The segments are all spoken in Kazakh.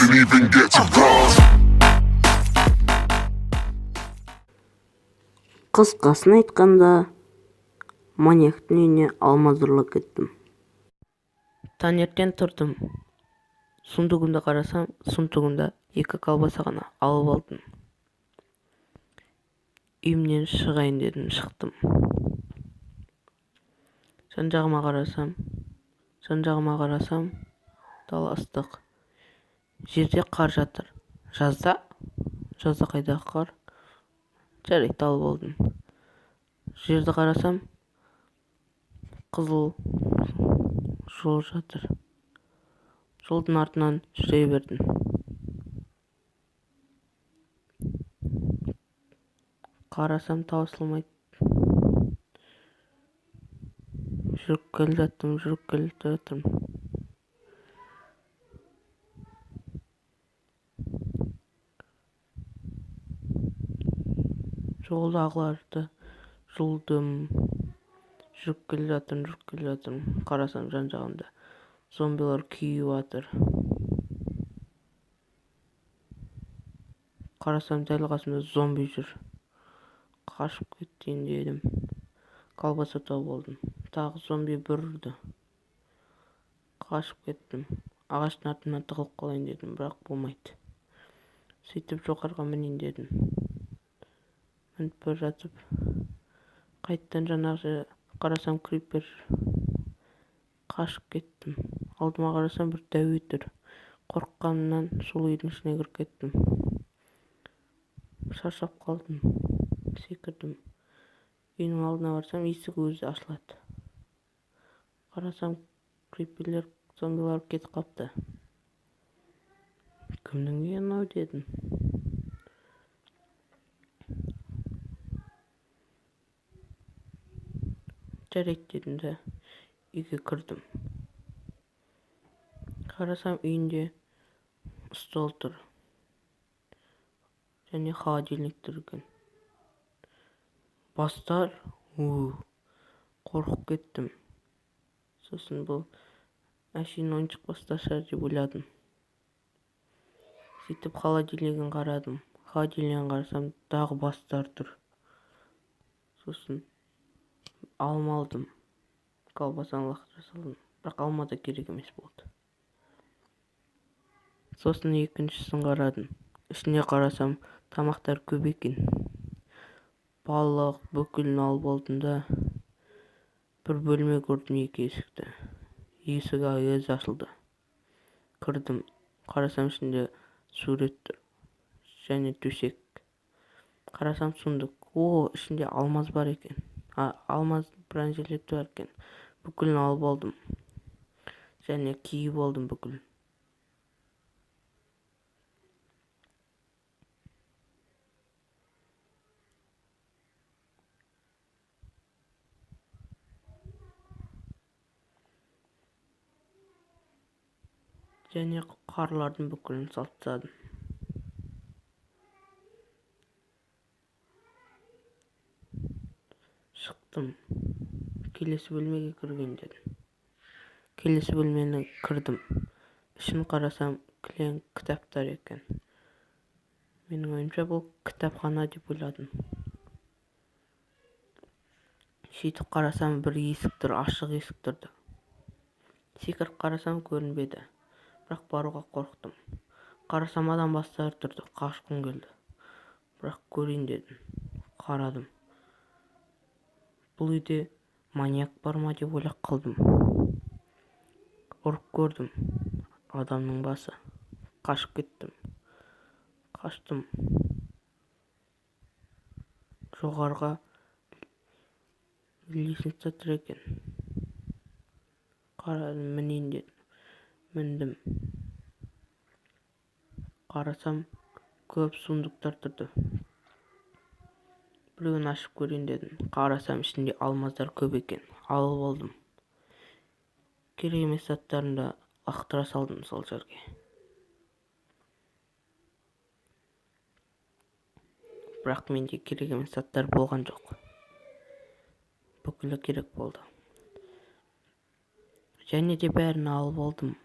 didn't even get to cross. Қысқасын айтқанда, маньяктың үйіне алмаз ұрлап кеттім. Таңертең тұрдым. Сундугымда қарасам, сундугымда 2 колбаса ғана алып алдым. Үйімнен шығайын дедім, шықтым. Жан жағыма қарасам, дала ыстық. Жерде қар жатыр. Жазда қайдағы қар? Жарайды, алып алдым. Жерді қарасам, қызыл жол жатыр. Жолдың артынан жүре бердім. Қарасам, таусылмайды. Жүріп келе жатырмын. Жолдағыларды жұлдым. Жүріп келе жатырмын. Қарасам, жан-жағымда зомбилар күйіп жатыр. Қарасам, дәл қасымда зомби жүр. Қашып кетейін дедім. Колбаса тауып алдым. Тағы зомби бір ұрды. Қашып кеттім. Ағаштың артына тығылып қалайын дедім, бірақ болмайды. Сөйтіп жоғарға мінейін дедім. Мініп бара жатып, қайттан жаңағы қарасам, крипер. Қашып кеттім. Алдыма қарасам, бір дәуе тұр. Қорыққанымнан сол үйдің ішіне кіріп кеттім. Шаршап қалдым. Секірдім. Үйдің алдына барсам, есігі өзі ашылады. Қарасам, криперлер, зомбилар кетіп қапты. Кімнің үйі мынау дедім. Жарайды дедім де үйге кірдім. Қарасам, үйінде стол тұр. Және холодильник тұр екен. Бастар, қорқып кеттім. Сосын бұл әшейін ойыншық бастар шығар деп ойладым. Сөйтіп холодильнигін қарадым. Холодильнигін қарасам, дағы бастар тұр. Сосын алма алдым. Колбасаны лақтыра салдым. Бірақ алма да керек емес болды. Сосын екіншісін қарадым. Ішіне қарасам, тамақтар көп екен. Балық, бүкілін алып алдым да бір бөлме көрдім, 2 есікті. Есік өзі ашылды. Кірдім. Қарасам, ішінде сурет тұр. Және төсек. Қарасам, сундук. Ішінде алмаз бар екен. Алмаз бранжелеті бар екен. Бүкілін алып алдым. Және киіп алдым бүкіл. Және қарлардың бүкілін салып тастадым. Шықтым. Келесі бөлмеге кірген дедім. Келесі бөлмені кірдім. Ішін қарасам, кілең кітаптар екен. Менің ойымша бұл кітапхана деп ойладым. Сөйтіп қарасам, бір есік тұр, ашық есік тұрды. Секіріп қарасам, көрінбеді. Бірақ баруға қорықтым. Қарасам, адам бастары тұрды. Қашқым келді. Бірақ көрейін дедім. Қарадым. Бұл үйде маньяк бар ма деп ойлап қалдым. Ұрып көрдім. Адамның басы. Қашып кеттім. Қаштым. Жоғарға лестница тұр екен. Қарадым, мінейін дедім. Міндім. Қарасам, көп сундуктар тұрды. Біреуін ашып көрейін дедім. Қарасам, ішінде алмаздар көп екен. Алып алдым. Керек емес заттарымды лақтыра салдым сол жерге. Бірақ менде керек емес заттар болған жоқ. Бүкілі керек болды. Және де бәрін алып алдым.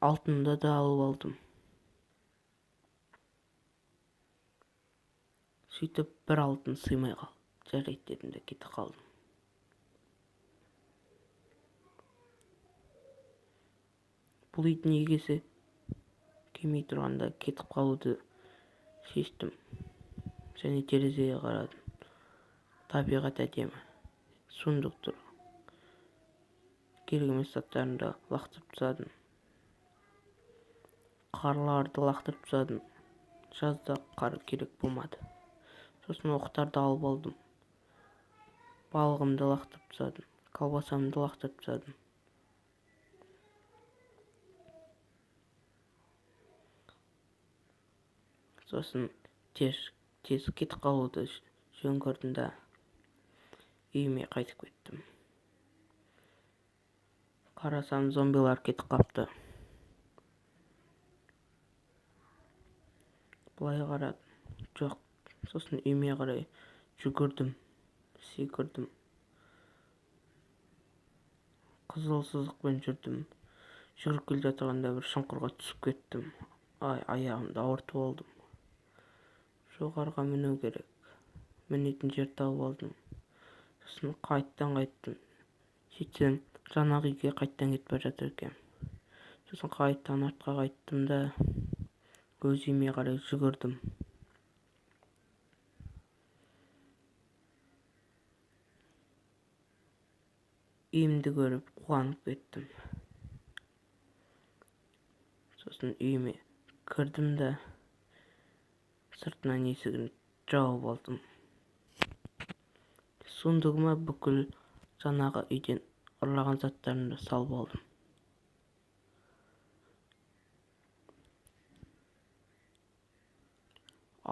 алтынды да алып алдым. Сөйтіп бір алтын сыймай қалды. Жарайды дедім де кетіп қалдым. Бұл үйдің егесі келмей тұрғанда кетіп қалуды шештім. Және терезеге қарадым. Табиғат әдемі. Суындық тұр. Керек емес заттарымды лақтырып тастадым. Қарларды лақтырып тастадым. Жазда қар керек болмады. Сосын оқтарды алып алдым. Балығымды лақтырып тастадым. Колбасамды лақтырып тастадым. Сосын тез кетіп қалуды жөн көрдім да үйіме қайтып кеттім. Қарасам, зомбилар кетіп қапты. Былай қарадым, жоқ. Сосын үйіме қарай жүгірдім, секірдім. Қызыл сызықпен жүрдім. Жүріп келе жатқанда бір шұңқырға түсіп кеттім. Аяғымды ауыртып алдым. Жоғарыға міну керек. Мінетін жер тауып алдым. Сосын қайттым. Сөйтсем, жаңағы үйге қайттан кетіп бара жатыр екем. Сосын қайттан артқа қайттым да өз үйіме қарай жүгірдім. Үйімді көріп қуанып кеттім. Сосын үйіме кірдім да сыртынан есігін жауып алдым. Суындығыма бүкіл жаңағы үйден ұрлаған заттарымды салып алдым.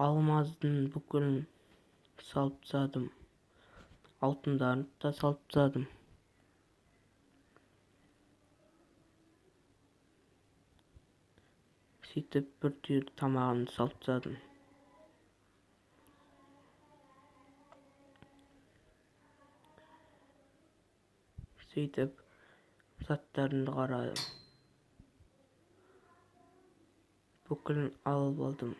Алмаздың бүкілін салып тастадым. Алтындарын да салып тастадым. Сөйтіп бір түйір тамағымды салып тастадым. Сөйтіп заттарымды қарадым. Бүкілін алып алдым.